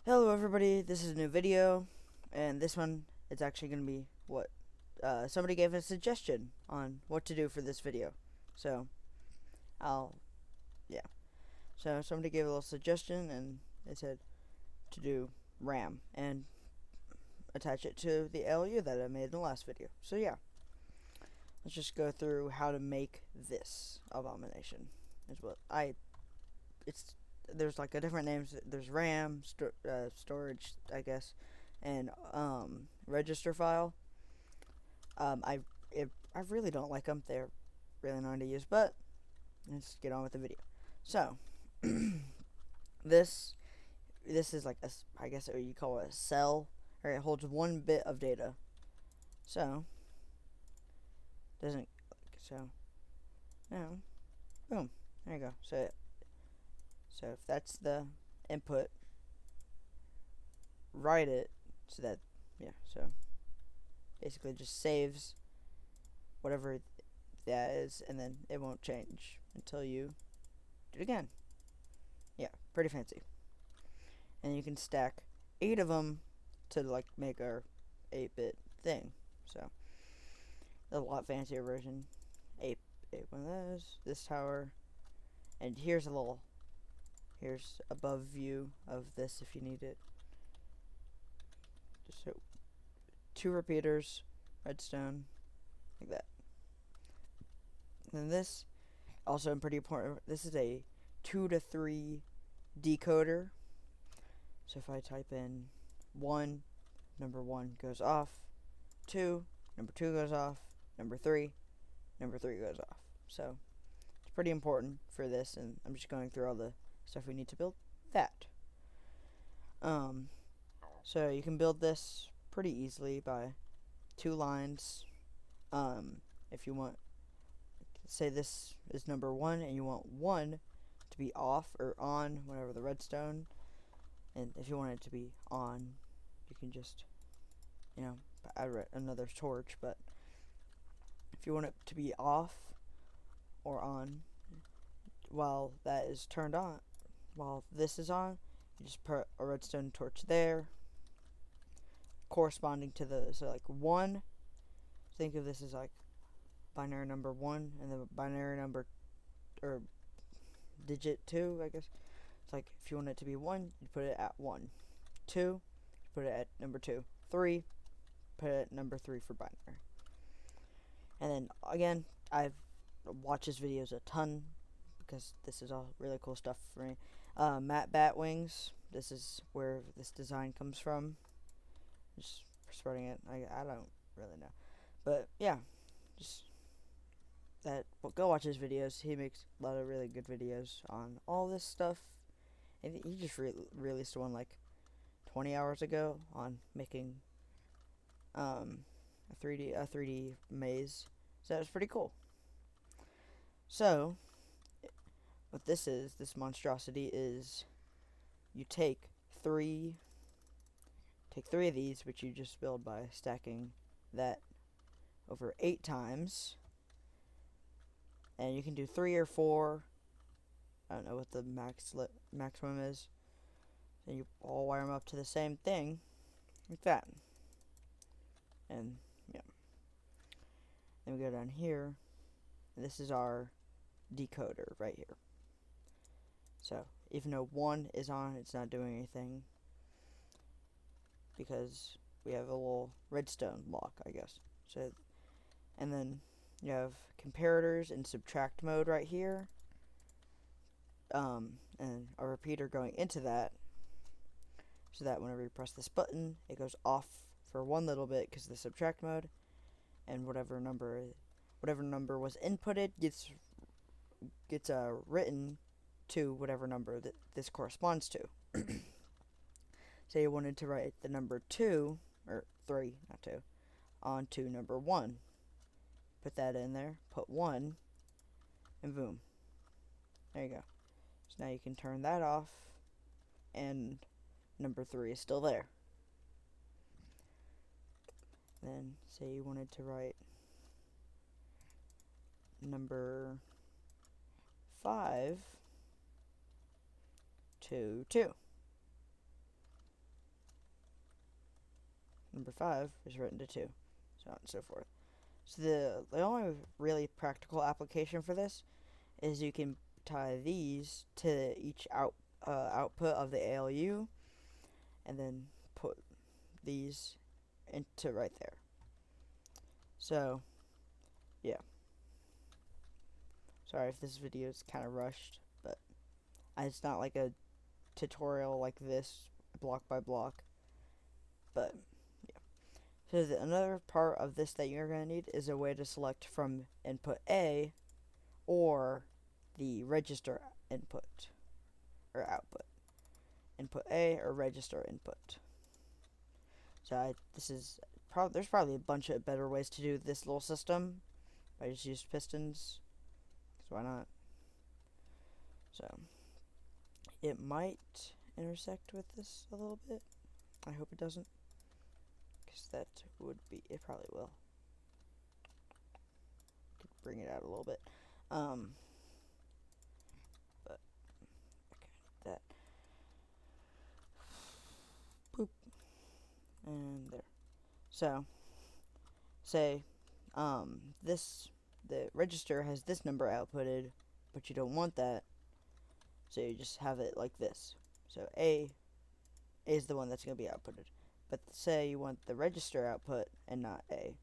Hello everybody, this is a new video, and this one is actually going to be what somebody gave a suggestion on what to do for this video. So, I'll, yeah. So, somebody gave a little suggestion, and they said to do RAM, and attach it to the LU that I made in the last video. So, yeah. Let's just go through how to make this abomination. Is what it's, there's like a different names. There's RAM, storage, I guess, and register file. I I really don't like them. They're really annoying to use, but let's get on with the video. So this this is like a, I guess what you call it a cell, or it holds 1 bit of data. So doesn't so no, boom, there you go. So if that's the input, write it so that, yeah, so basically just saves whatever that is, and then it won't change until you do it again. Yeah, pretty fancy. And you can stack 8 of them to like make our 8-bit thing. So a lot fancier version. 8 one of those. This tower, and here's above view of this if you need it. So 2 repeaters, redstone, like that. And then this, also pretty important. This is a 2 to 3 decoder. So if I type in 1, number 1 goes off. 2, number 2 goes off. Number 3 goes off. So it's pretty important for this, and I'm just going through all the stuff we need to build that. So you can build this pretty easily by 2 lines. If you want, say this is number 1, and you want 1 to be off or on, whatever the redstone. And if you want it to be on, you can just, add another torch. But if you want it to be off or on while that is turned on, while this is on, you just put a redstone torch there, corresponding to the, so like 1, think of this as like binary number 1, and the binary number, or digit 2, I guess. It's like if you want it to be 1, you put it at 1. 2, you put it at number 2. 3, put it at number 3 for binary. And then again, I've watched his videos a ton because this is all really cool stuff for me. Matte bat wings. This is where this design comes from. Just spreading it. I don't really know, but yeah, just that. Well, go watch his videos. He makes a lot of really good videos on all this stuff. And he just released one like 20 hours ago on making a 3D maze. So that was pretty cool. So what this monstrosity is, you take 3 of these, which you just build by stacking that over 8 times, and you can do 3 or 4. I don't know what the maximum is. And you all wire them up to the same thing, like that. And yeah, then we go down here, and this is our decoder right here. So even though 1 is on, it's not doing anything because we have a little redstone lock, I guess. So, and then you have comparators in subtract mode right here, and a repeater going into that, so that whenever you press this button, it goes off for 1 little bit because of the subtract mode, and whatever number was inputted gets written to whatever number that this corresponds to. Say you wanted to write the number 2, or 3, not 2, onto number 1. Put that in there, put 1, and boom. There you go. So now you can turn that off, and number 3 is still there. Then say you wanted to write number 5 to 2. number 5 is written to 2, so on and so forth. So the only really practical application for this is you can tie these to each output of the ALU, and then put these into right there. So, yeah. Sorry if this video is kind of rushed, but it's not like a tutorial like this, block by block. But, yeah. So another part of this that you're going to need is a way to select from input A or the register input or output. Input A or register input. So there's probably a bunch of better ways to do this little system. I just used pistons, so why not? So it might intersect with this a little bit. I hope it doesn't, because that would be, it probably will. Could bring it out a little bit. But okay, that. Boop. And there. So say the register has this number outputted, but you don't want that, so you just have it like this. So A is the one that's going to be outputted, but say you want the register output and not A,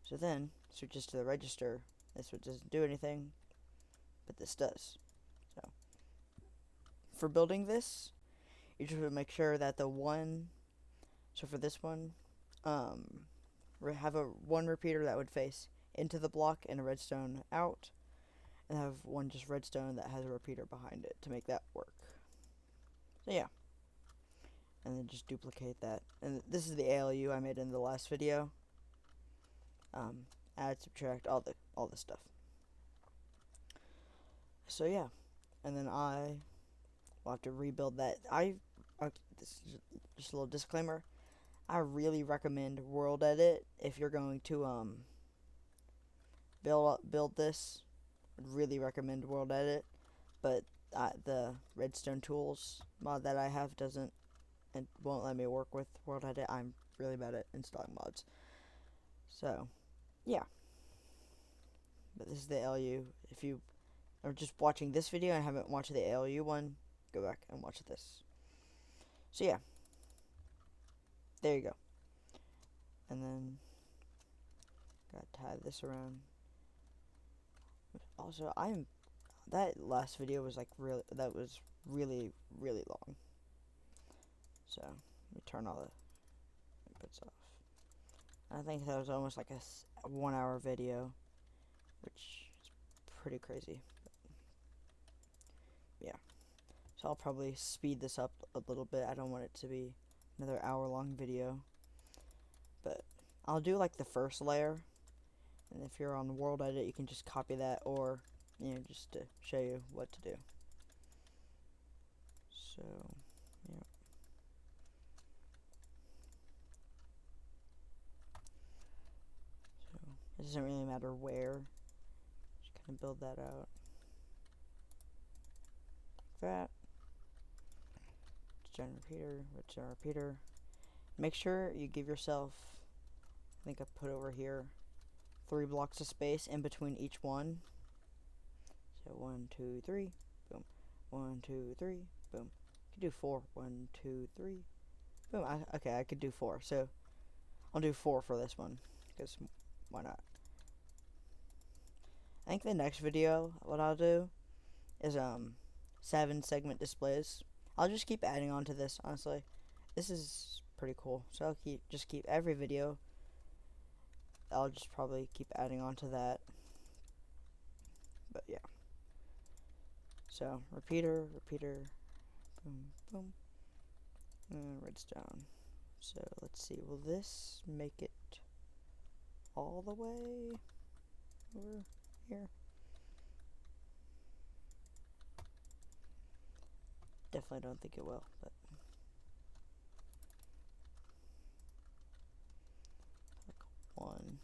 so then switches to the register. This one doesn't do anything, but this does. So for building this, you just want to make sure that the one, so for this one, have a one repeater that would face into the block and a redstone out, and have one just redstone that has a repeater behind it to make that work. So yeah, and then just duplicate that. And this is the ALU I made in the last video. Add, subtract, all the stuff. So yeah, and then I will have to rebuild that. This is just a little disclaimer. I really recommend World Edit if you're going to build this. I'd really recommend World Edit, but the Redstone Tools mod that I have doesn't and won't let me work with World Edit. I'm really bad at installing mods. So, yeah. But this is the ALU. If you are just watching this video and haven't watched the ALU one, go back and watch this. So yeah. There you go. And then gotta tie this around. Also, that last video was like really long. So let me turn all the inputs off. I think that was almost like a 1 hour video, which is pretty crazy. But yeah, so I'll probably speed this up a little bit. I don't want it to be another hour-long video, but I'll do like the first layer, and if you're on World Edit, you can just copy that, or just to show you what to do. So yeah. So it doesn't really matter where. Just kind of build that out. Like that. Redstone repeater. Make sure you give yourself, I think I put over here, 3 blocks of space in between each one. So 1, 2, 3, boom. 1, 2, 3, boom. You could do 4. 1, 2, 3, boom. Okay, I could do 4. So I'll do 4 for this one, because why not? I think the next video, what I'll do is 7 segment displays. I'll just keep adding on to this, honestly. This is pretty cool. So I'll just keep every video. I'll just probably keep adding on to that. But yeah. So repeater, boom, boom, and redstone. So let's see, will this make it all the way over here? Definitely don't think it will, but like 1.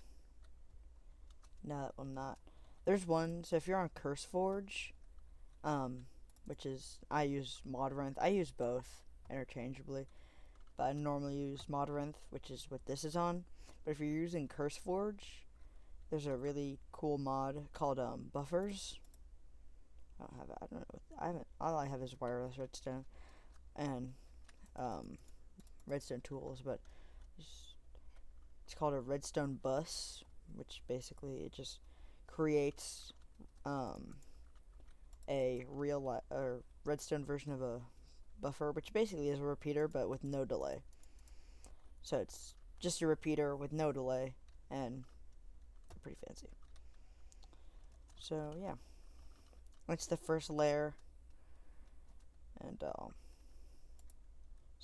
No, that will not. There's one. So if you're on CurseForge, which is I use ModRun. I use both interchangeably. but I normally use Modrinth, which is what this is on. But if you're using CurseForge, there's a really cool mod called buffers. I don't have it. I don't know. I haven't. All I have is wireless redstone and redstone tools, but it's called a redstone bus, which basically it just creates a redstone version of a buffer, which basically is a repeater but with no delay. So it's just a repeater with no delay, and pretty fancy. So yeah, that's the first layer, and so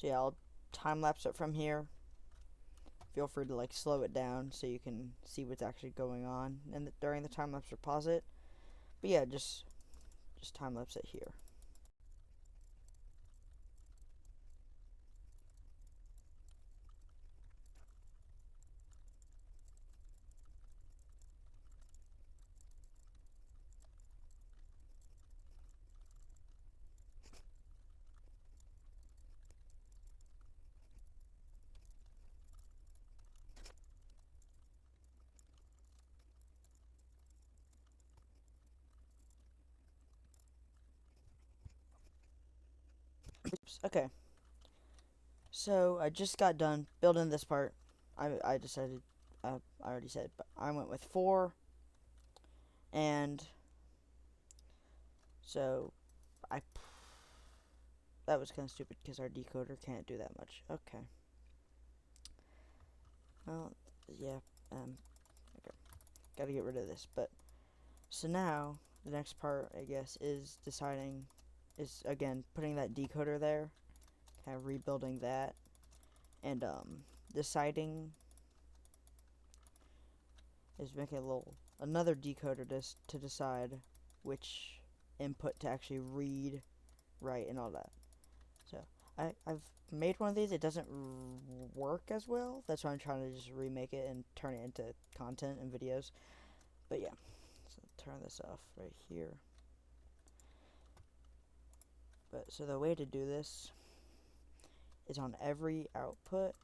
yeah, I'll time lapse it from here. Feel free to like slow it down so you can see what's actually going on and during the time lapse, or pause it. But yeah, just time lapse it here. Oops. Okay. So I just got done building this part. I decided, I already said, but I went with 4, and so that was kind of stupid because our decoder can't do that much. Okay. Well, yeah. Okay. Gotta get rid of this. But so now the next part, I guess, is again putting that decoder there, kind of rebuilding that, and deciding is making another decoder to decide which input to actually read, write, and all that. So I've made one of these. It doesn't work as well. That's why I'm trying to just remake it and turn it into content and videos. But yeah, so turn this off right here. But so the way to do this is on every output.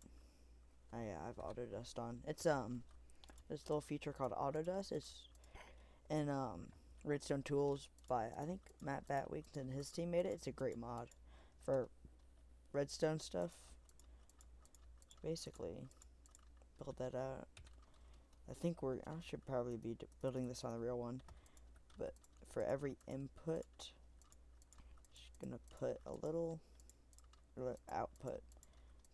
I've Autodust on. It's this little feature called Autodust. It's in Redstone Tools by, I think, Matt Batweek and his team made it. It's a great mod for redstone stuff. So basically, build that out. I should probably be building this on the real one, but for every input, just gonna put a little output.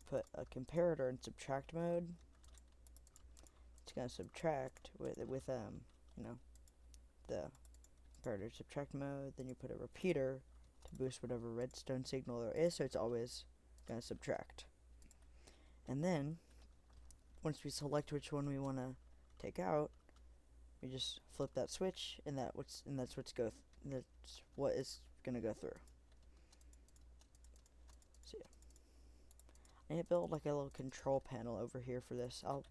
Put a comparator in subtract mode. It's gonna subtract with you know, the comparator subtract mode. Then you put a repeater to boost whatever redstone signal there is, so it's always gonna subtract. And then once we select which one we want to take out, we just flip that switch, and that's what is gonna go through. So yeah, I need to build like a little control panel over here for this. I'll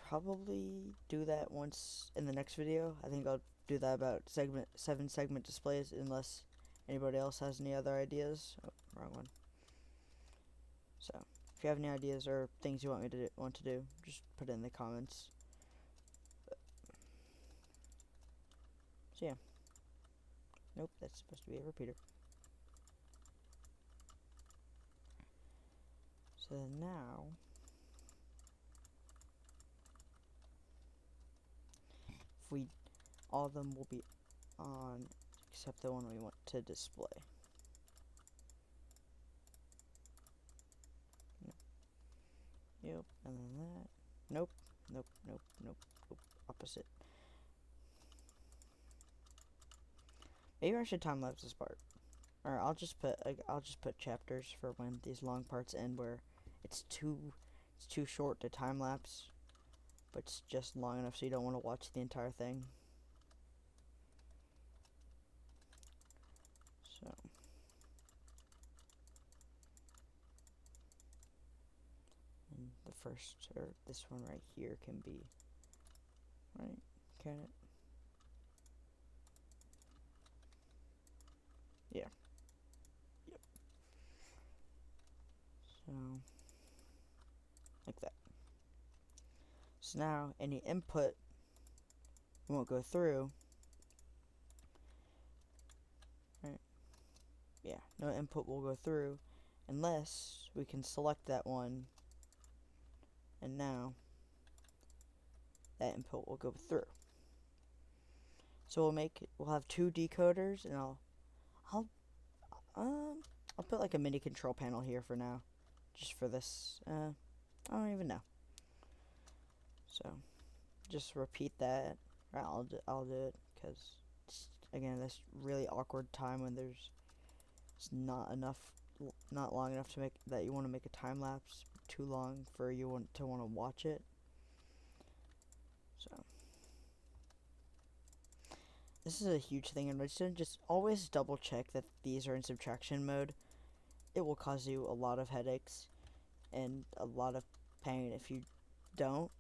probably do that once in the next video. I think I'll do that about 7 segment displays, unless anybody else has any other ideas. Oh, wrong one. So if you have any ideas or things you want me to do, just put it in the comments. So yeah. Nope, that's supposed to be a repeater. So now all of them will be on except the one we want to display. Yep, and then that. Nope, nope, nope, nope, nope. Opposite. Maybe I should time lapse this part, or I'll just put chapters for when these long parts end, where it's too short to time lapse, but it's just long enough so you don't want to watch the entire thing. So and the first, or this one right here, can be right. Can it? Yeah. Yep. So like that. So now any input won't go through. Right? Yeah, no input will go through unless we can select that one, and now that input will go through. So we'll have two decoders, and I'll put like a mini control panel here for now, just for this. I don't even know. So just repeat that. I'll do it because again, this really awkward time when there's not long enough to make that you want to make a time lapse, too long for you want to watch it. So this is a huge thing in Redstone. Just always double check that these are in subtraction mode. It will cause you a lot of headaches and a lot of pain if you don't.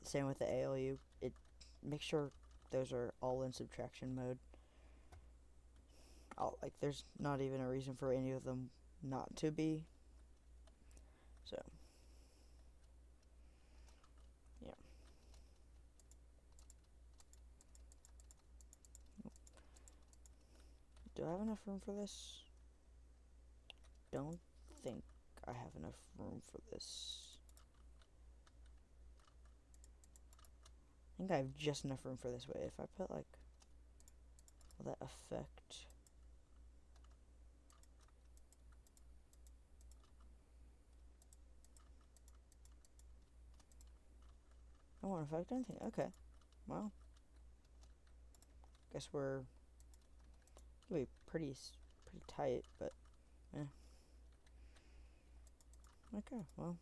Same with the ALU. Make sure those are all in subtraction mode. Like there's not even a reason for any of them not to be. So yeah. Do I have enough room for this? Don't think I have enough room for this. I think I have just enough room for this. Way. If I put like, will that affect? I won't affect anything. Okay. Well, guess we're gonna be pretty tight, but eh. Okay. Well,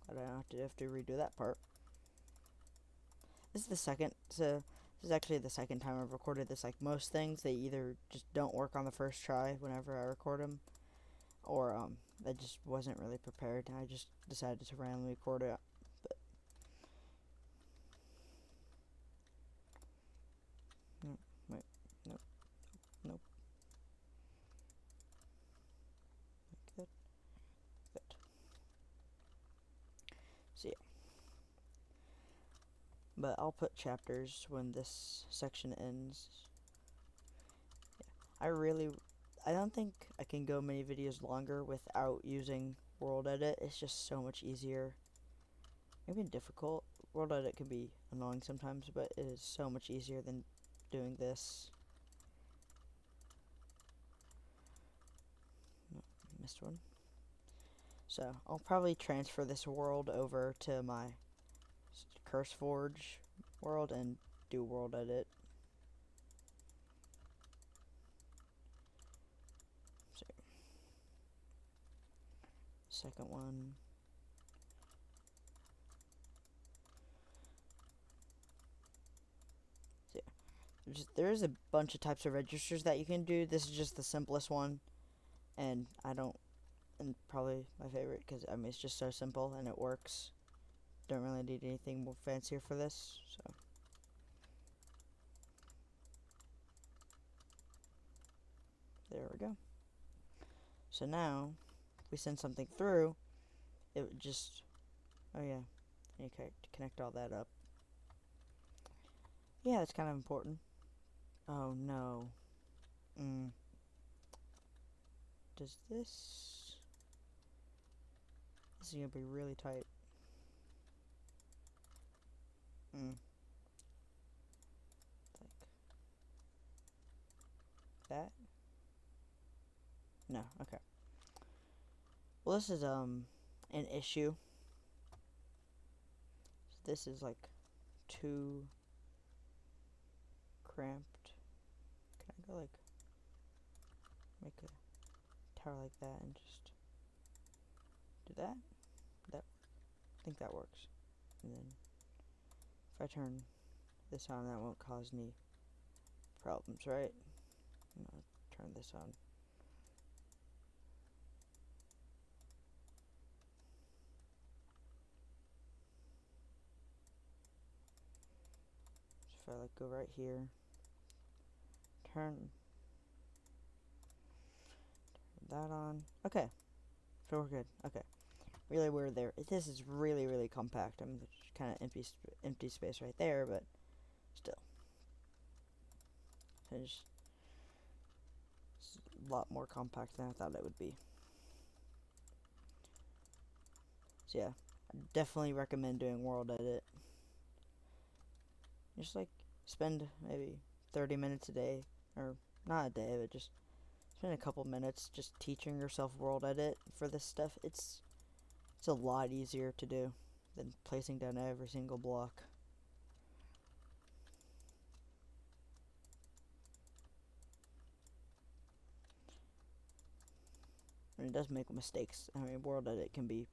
I don't have to redo that part. This is the second. So this is actually the second time I've recorded this. Like most things, they either just don't work on the first try whenever I record them, or I just wasn't really prepared and I just decided to randomly record it. But no, wait, nope, nope. Good, good. So yeah. But I'll put chapters when this section ends. Yeah. I don't think I can go many videos longer without using World Edit. It's just so much easier. Maybe difficult. World Edit can be annoying sometimes, but it is so much easier than doing this. Oh, missed one. So I'll probably transfer this world over to my CurseForge world and do World Edit. So, second one. So, yeah. There is a bunch of types of registers that you can do. This is just the simplest one, and probably my favorite because I mean it's just so simple and it works. Don't really need anything more fancier for this. So. There we go. So now, if we send something through, it would just, oh yeah, you connect all that up. Yeah, that's kind of important. Oh no. Does this is gonna be really tight. Like that? No, okay. Well, this is an issue. This is like too cramped. Can I go like make a tower like that and just do that? I think that works. And then if I turn this on, that won't cause any problems, right? I'm gonna turn this on. So if I like go right here, turn that on. Okay. So we're good. Okay. Really weird there. This is really, really compact. I mean, there's kind of empty space right there, but still. It's a lot more compact than I thought it would be. So yeah, I definitely recommend doing World Edit. Just like spend maybe 30 minutes a day, or not a day, but just spend a couple minutes just teaching yourself World Edit for this stuff. It's a lot easier to do than placing down every single block. And it does make mistakes. I mean, World Edit can be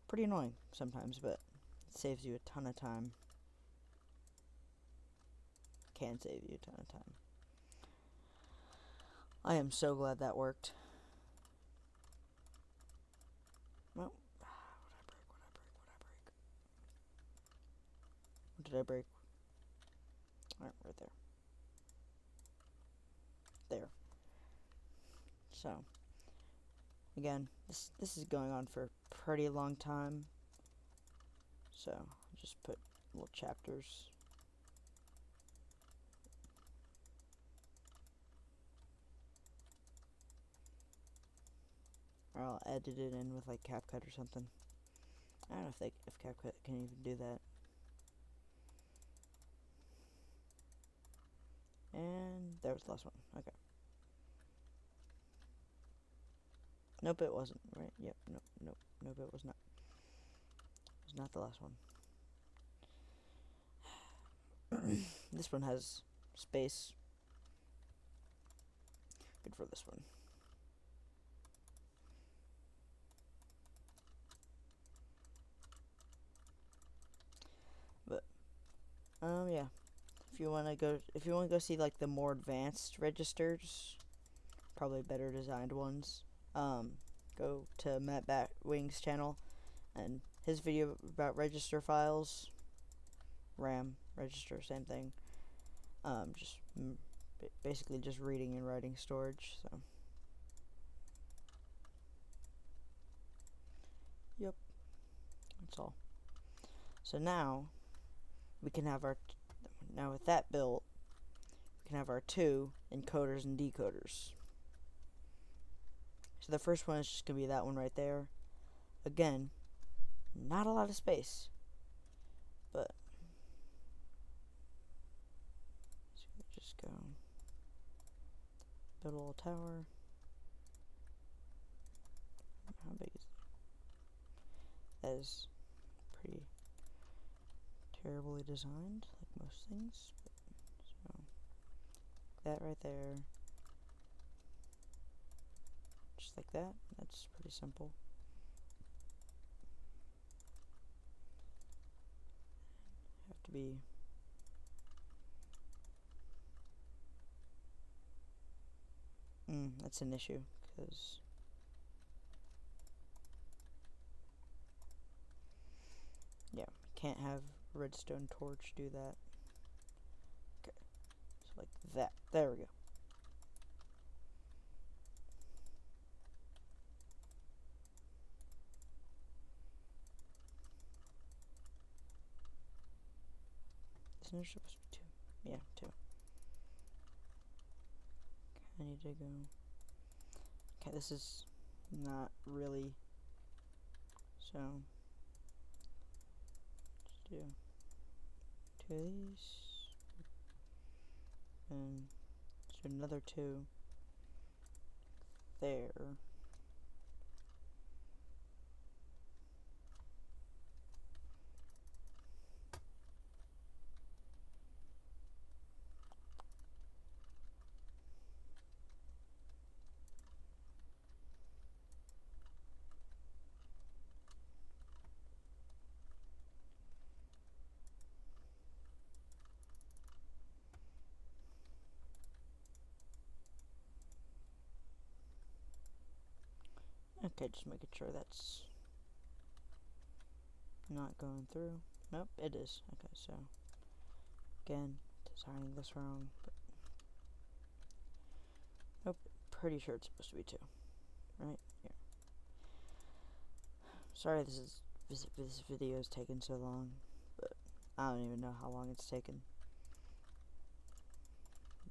pretty annoying sometimes, but it saves you a ton of time. Can save you a ton of time. I am so glad that worked. Well, what did I break? Alright, right there. There. So, again, this is going on for a pretty long time. So, I'll just put little chapters. Or I'll edit it in with like CapCut or something. I don't know if CapCut can even do that. And there was the last one. Okay. Nope, it wasn't. Right? Yep. Nope, it was not. It was not the last one. This one has space. Good for this one. But yeah. If you wanna go see like the more advanced registers, probably better designed ones, go to Matt Batwing's channel and his video about register files, RAM, register, same thing. Just basically just reading and writing storage. So, yep, that's all. So now we can have now with that built, we can have our two encoders and decoders. So the first one is just gonna be that one right there. Again, not a lot of space, but just go build a little tower. How big is it? That is pretty terribly designed, like most things. So that right there, just like that. That's pretty simple. Have to be that's an issue because yeah, can't have redstone torch do that. Okay, so like that. There we go. Isn't there supposed to be two? Yeah, two. Okay, I need to go. Okay, this is not really. So just do two of these, and just do another two there. Okay, just making sure that's not going through. Nope, it is. Okay, so again, designing this wrong, but nope, pretty sure it's supposed to be two, right? Here. Sorry this video is taking so long, but I don't even know how long it's taken.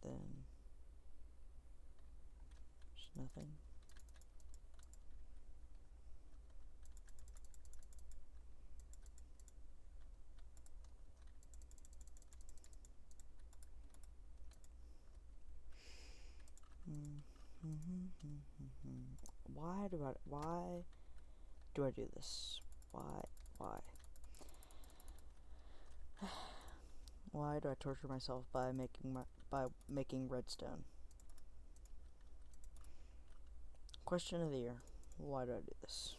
Then there's nothing. Why do I do this? Why? Why do I torture myself by making redstone? Question of the year. Why do I do this?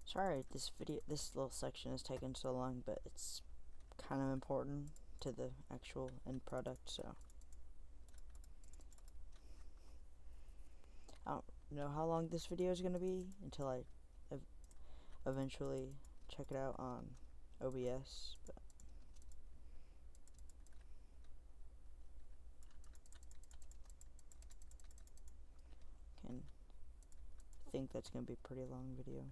Sorry, this little section is taking so long, but it's kind of important to the actual end product, so I don't know how long this video is going to be until I eventually check it out on OBS, but can think that's going to be a pretty long video.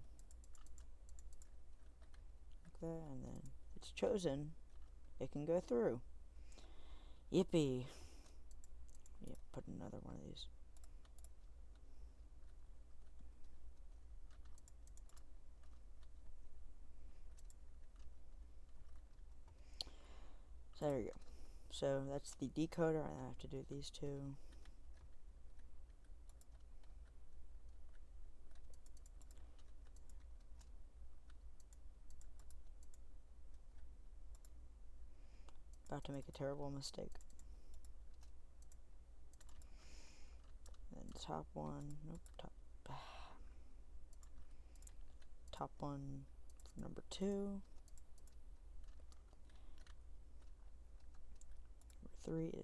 Like that, and then if it's chosen, it can go through. Yippee! Yeah, put another one of these. So there you go. So that's the decoder, and I have to do these two. About to make a terrible mistake. And then top one, nope, top one for number 2. Number 3, okay.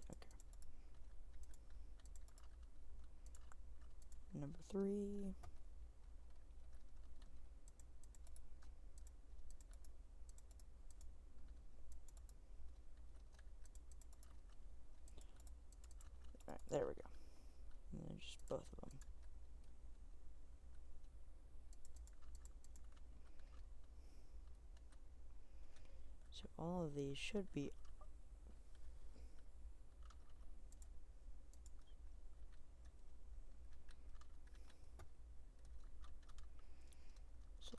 Number 3. Alright, there we go. And then just both of them. So all of these should be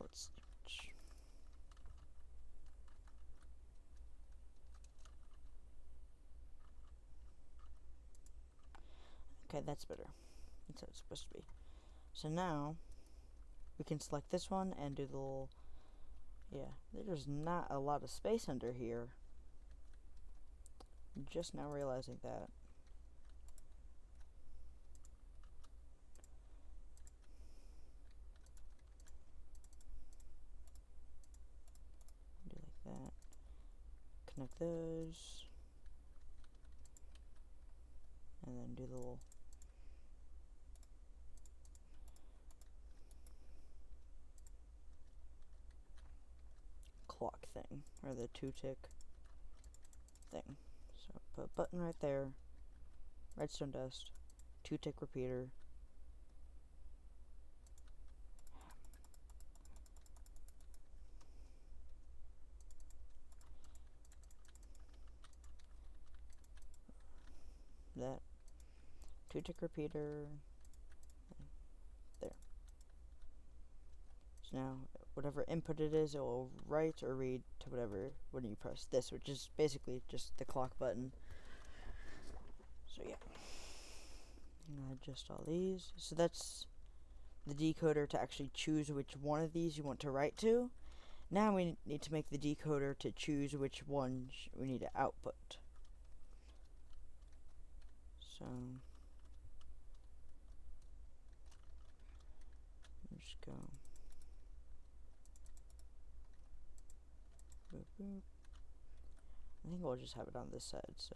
let's okay, that's better. That's how it's supposed to be. So now we can select this one and do the little, yeah, there's not a lot of space under here. I'm just now realizing that. Do like that. Connect those. And then do the little clock thing, or the 2-tick thing. So put a button right there, redstone dust, 2-tick repeater. That 2-tick repeater. There. So now, whatever input it is, it will write or read to whatever when you press this, which is basically just the clock button. So yeah, I'm gonna adjust all these. So that's the decoder to actually choose which one of these you want to write to. Now we need to make the decoder to choose which one we need to output. So let's go. Boop, boop. I think we'll just have it on this side, so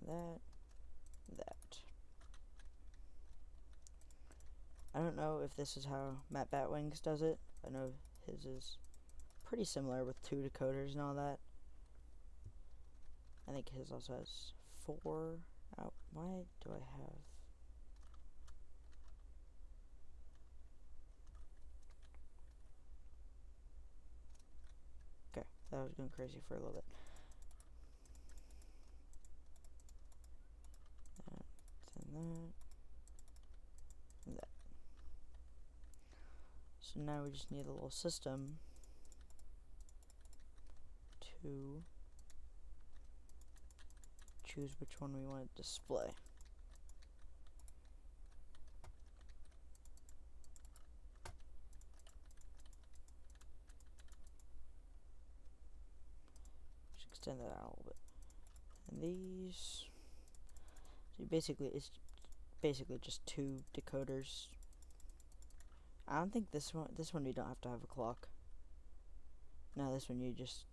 that, don't know if this is how Matt Batwings does it. I know his is pretty similar with 2 decoders and all that. I think his also has 4 out. Why do I have... Okay, that was going crazy for a little bit. And that. So now we just need a little system to choose which one we want to display. Just extend that out a little bit. And these, so it's basically just 2 decoders. I don't think this one you don't have to have a clock. No, this one you just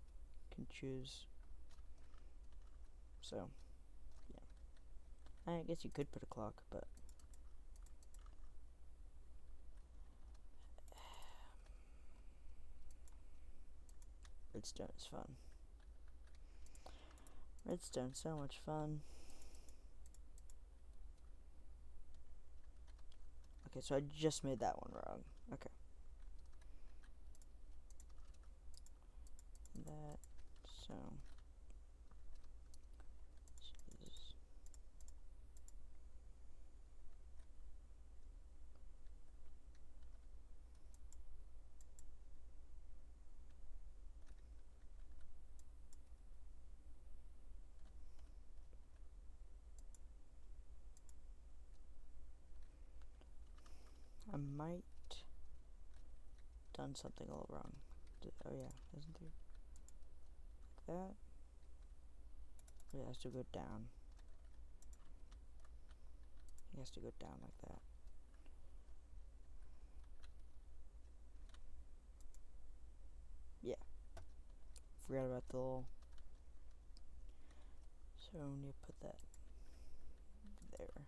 can choose. So, yeah. I guess you could put a clock, but redstone is fun. Redstone, so much fun. Okay, so I just made that one wrong. Okay. That, so. I might done something a little wrong. Oh yeah, isn't there? Like that? It has to go down. It has to go down like that. Yeah. Forgot about the little... So when you put that there.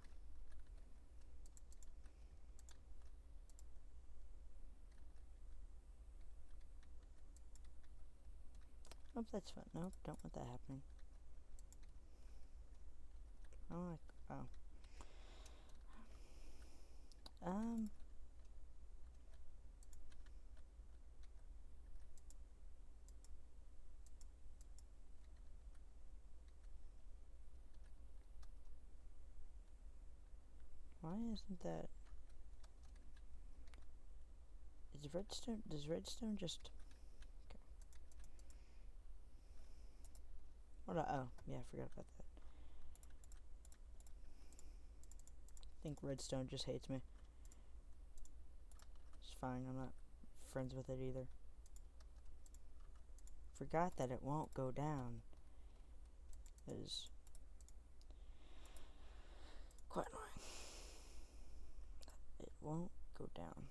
Nope, that's fine. Nope, don't want that happening. Oh, oh. Why isn't that... Does redstone just... Okay. What? Oh, yeah, I forgot about that. I think redstone just hates me. It's fine, I'm not friends with it either. Forgot that it won't go down. It is quite annoying. It won't go down.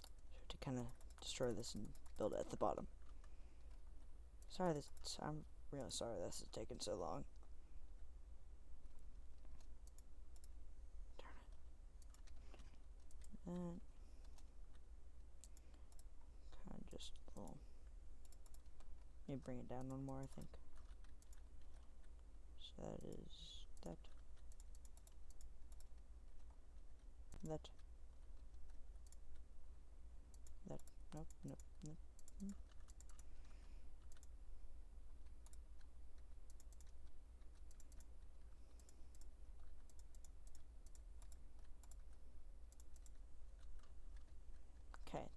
So to kind of destroy this and build it at the bottom. I'm really sorry this is taking so long. Darn it. Kind of just a little... Let me bring it down one more, I think. So that is that. That. Nope, nope, nope. Okay.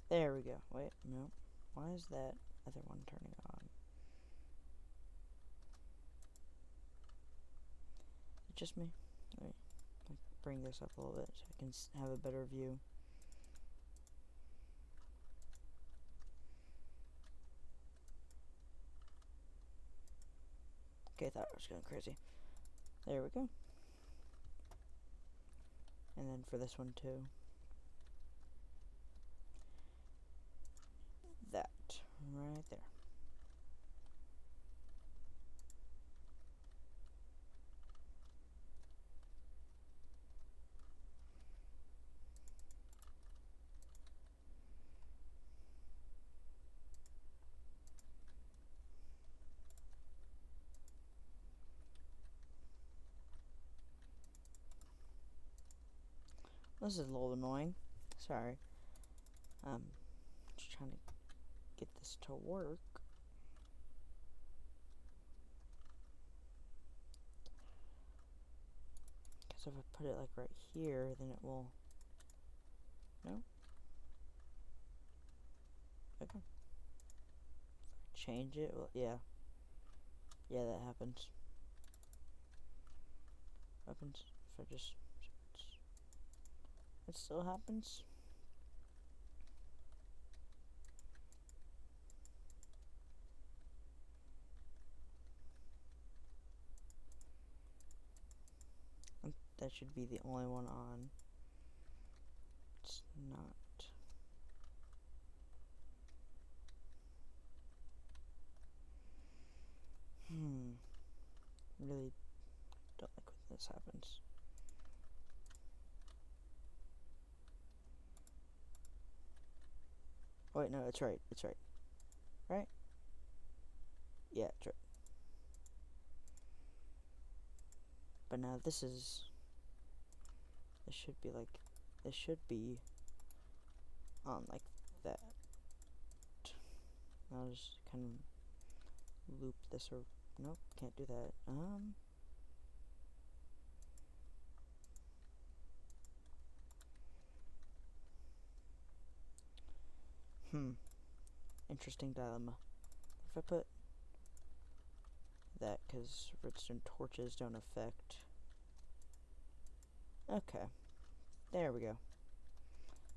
There we go. Wait, no. Why is that other one turning on? Is it just me? Wait, I'll bring this up a little bit so I can have a better view. Okay, I thought I was going crazy. There we go. And then for this one too. That right there. This is a little annoying. Sorry. Just trying to get this to work. Because if I put it like right here, then it will... No? Okay. If I change it, well, yeah. Yeah, that happens. Happens. If I just... It still happens. That should be the only one on. It's not. Really don't like when this happens. Oh, wait, no, it's right. It's right. Right? Yeah, it's right. But now this is... This should be like... This should be on like that. I'll just kind of loop this or... Nope, can't do that. Interesting dilemma. If I put that, because redstone torches don't affect... Okay. There we go.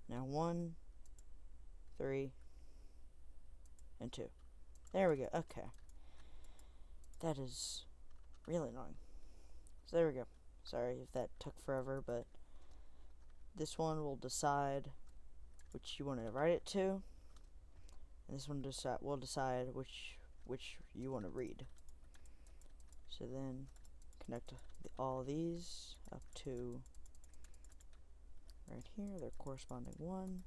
Now 1, 3, and 2. There we go. Okay. That is really annoying. So there we go. Sorry if that took forever, but this one will decide which you want to write it to, and this one will decide which you want to read. So then connect all of these up to right here, their corresponding one.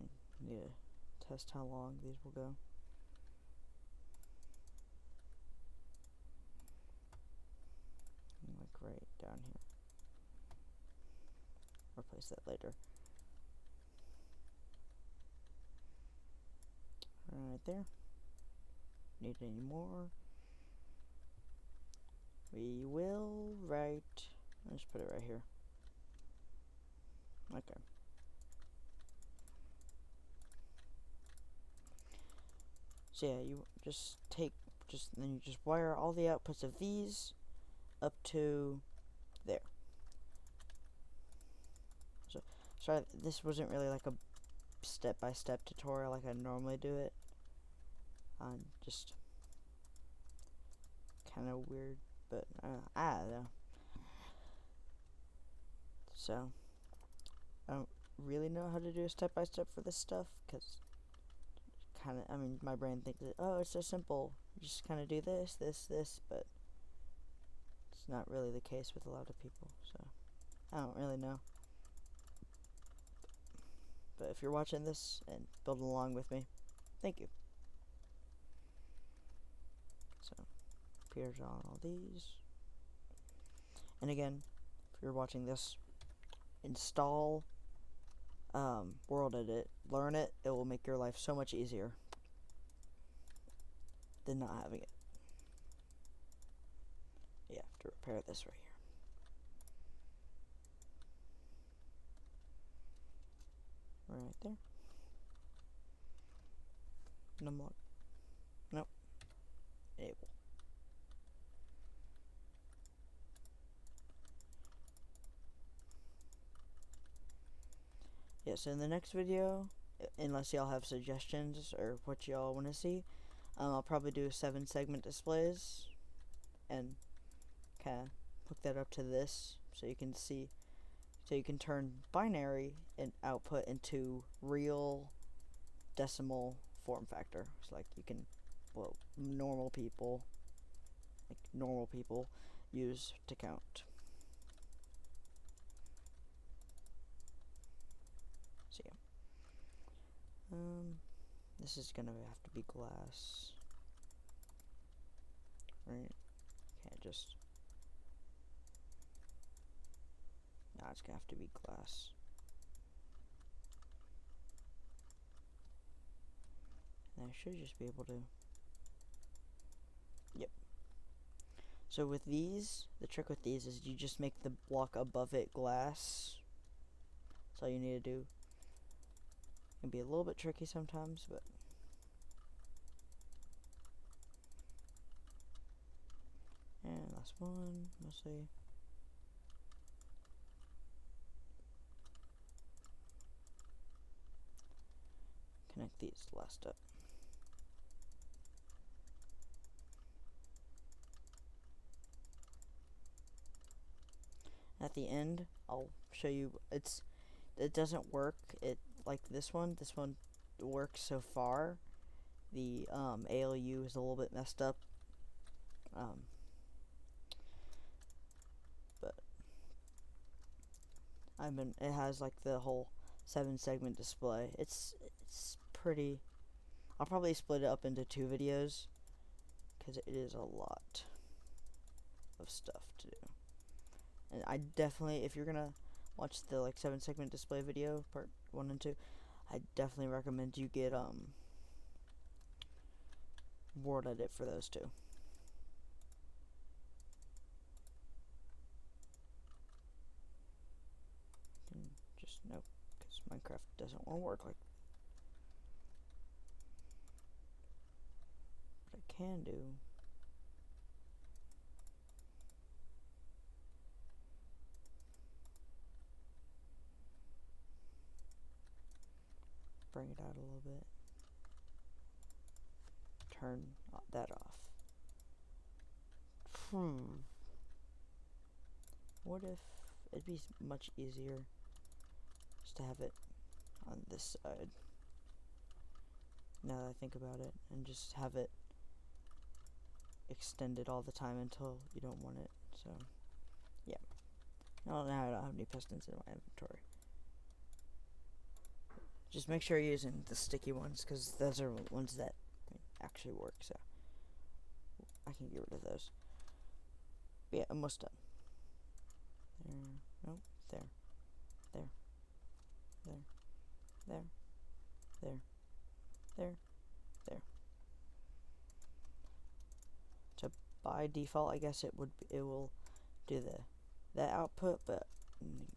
I need to test how long these will go. Like right down here. Replace that later. Right there. Need any more? We will write... Let's put it right here. Okay. So yeah, you just then you just wire all the outputs of these up to there. So sorry, this wasn't really like a step-by-step tutorial like I normally do it. Just kind of weird, but I don't know. So I don't really know how to do a step-by-step for this stuff, because kind of, I mean, my brain thinks that, oh, it's so simple, you just kind of do this, but it's not really the case with a lot of people, so I don't really know. But if you're watching this and building along with me, thank you. So, appears on all these. And again, if you're watching this, install World Edit, learn it. It will make your life so much easier than not having it. Yeah, to repair this right here. Right there. Numlock. Nope. Enable. Yes, in the next video, unless y'all have suggestions or what y'all want to see, I'll probably do 7-segment displays and kind of hook that up to this so you can see, so you can turn binary and output into real decimal form factor. So like you can, well, normal people use to count. So yeah. This is gonna have to be glass. Right? Can't just Nah, it's gonna have to be glass. And I should just be able to. Yep. So with these, the trick with these is you just make the block above it glass. That's all you need to do. It can be a little bit tricky sometimes, but and last one, mostly. Connect these last up. At the end, I'll show you. It doesn't work. It like this one. This one works so far. The ALU is a little bit messed up. But it has like the whole 7-segment display. It's pretty. I'll probably split it up into 2 videos because it is a lot of stuff to do. And I definitely, if you're gonna watch the like 7-segment display video part 1 and 2, I definitely recommend you get Word Edit for those 2. Just nope, because Minecraft doesn't want to work like. What I can do. Bring it out a little bit. Turn that off. What if it'd be much easier just to have it on this side? Now that I think about it, and just have it extended all the time until you don't want it. So, yeah. Now I don't have any pistons in my inventory. Just make sure you're using the sticky ones, because those are ones that actually work. So I can get rid of those. But yeah, almost done. There, no, there, there, there, there, there, there. So by default, I guess it will do that output, but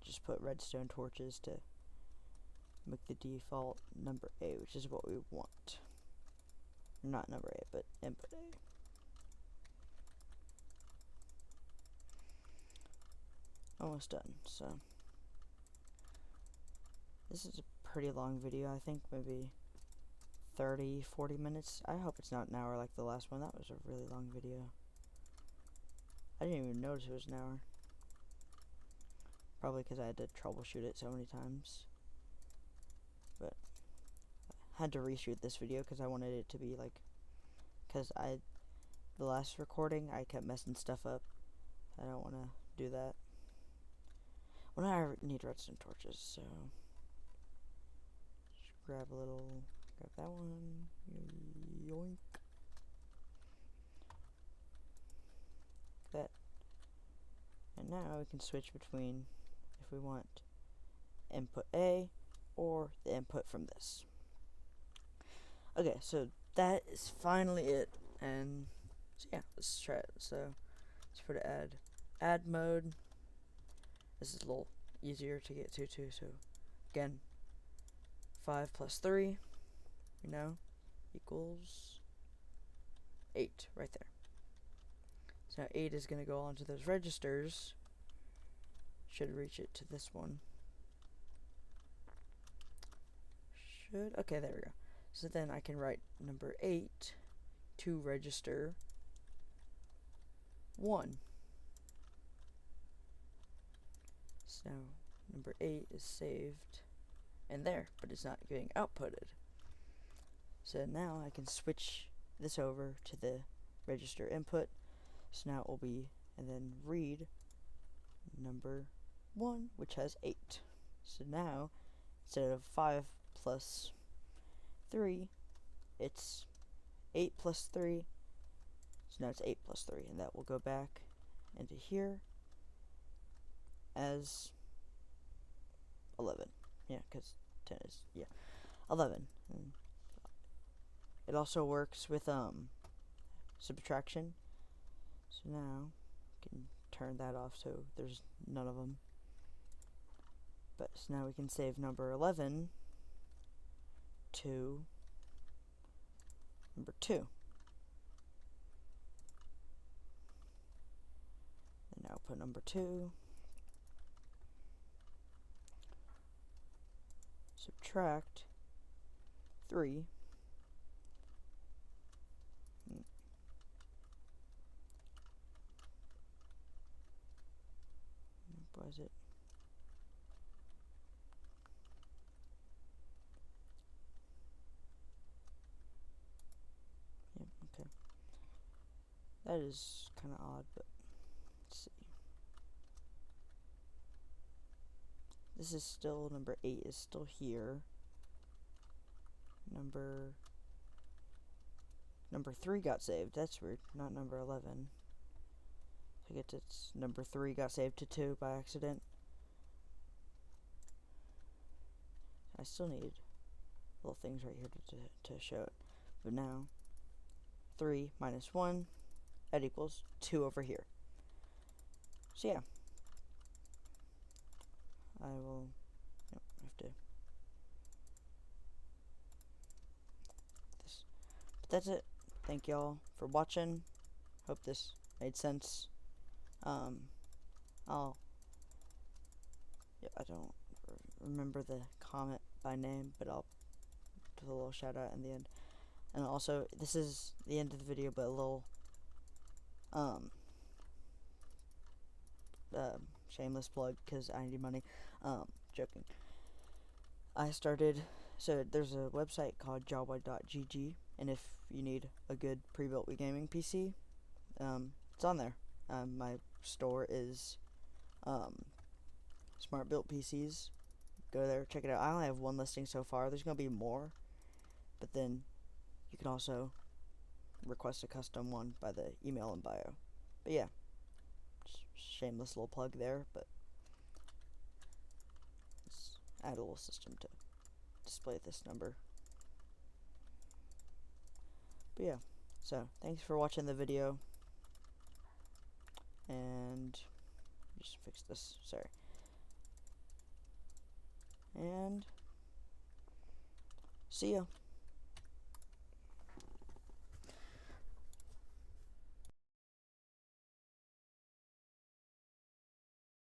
just put redstone torches to make the default number 8, which is what we want. Not number 8, but input 8. Almost done. So this is a pretty long video. I think maybe 30-40 minutes. I hope it's not an hour like the last one. That was a really long video. I didn't even notice it was an hour. Probably because I had to troubleshoot it so many times. But I had to reshoot this video because I wanted it to be like, because the last recording I kept messing stuff up. I don't want to do that. Well, now I need redstone torches, so just grab that one, yoink, that, and now we can switch between if we want input A or the input from this. Okay, so that is finally it, and so yeah, let's try it. So let's put add mode. This is a little easier to get to too. So again, 5 plus 3, equals 8 right there. So now 8 is going to go onto those registers. Should reach it to this one. Okay, there we go. So then I can write number 8 to register 1. So number 8 is saved in there, but it's not getting outputted. So now I can switch this over to the register input. So now it will be, and then read number 1, which has 8. So now, instead of 5 plus 3, it's 8 plus 3. So now it's 8 plus 3, and that will go back into here as 11. Yeah, because 10 is, yeah, 11. And it also works with subtraction. So now we can turn that off so there's none of them. But so now we can save number 11 to number 2. And now put number 2. Subtract 3. Was it? Yep, okay. That is kind of odd, but let's see. This is still, number 8 is still here. Number 3 got saved. That's weird. Not number 11. I guess it's number 3 got saved to 2 by accident. I still need little things right here to show it. But now, 3 minus 1, that equals 2 over here. So yeah. I will have to this. But that's it. Thank y'all for watching. Hope this made sense. I don't remember the comment by name, but I'll put a little shout out in the end. And also, this is the end of the video, but a little shameless plug because I need money. Joking. So there's a website called jawbone.gg, and if you need a good pre-built gaming PC, it's on there. My store is Smart Built PCs. Go there, check it out. I only have one listing so far. There's gonna be more, but then you can also request a custom one by the email in bio. But yeah, just shameless little plug there, but let's add a little system to display this number. But yeah, so thanks for watching the video, and just fix this, sorry. And see ya.